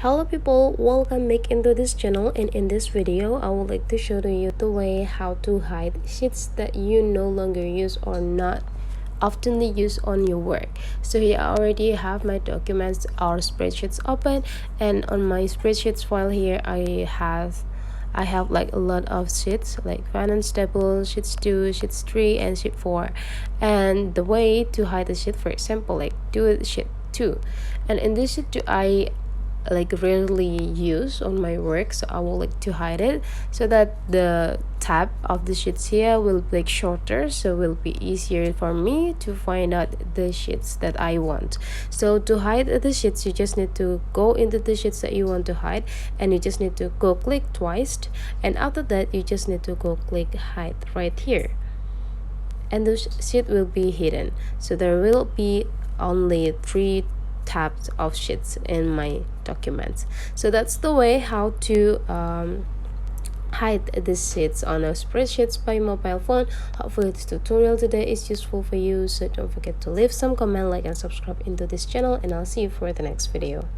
Hello people, welcome back into this channel, and in this video I would like to show to you the way how to hide sheets that you no longer use or not oftenly use on your work. So here I already have my documents or spreadsheets open, and on my spreadsheets file here I have like a lot of sheets like finance table, sheets 2, sheets 3, and sheet 4. And the way to hide the sheet, for example, like do it sheet 2, and in this sheet 2 I like rarely use on my work, so I will like to hide it so that the tab of the sheets here will be like shorter, so will be easier for me to find out the sheets that I want. So to hide the sheets, you just need to go into the sheets that you want to hide, and you just need to go click twice, and after that you just need to go click hide right here, and the sheet will be hidden. So there will be only 3 tabs of sheets in my documents. So that's the way how to hide the sheets on our spreadsheets by mobile phone. Hopefully this tutorial today is useful for you, so don't forget to leave some comment, like, and subscribe into this channel, and I'll see you for the next video.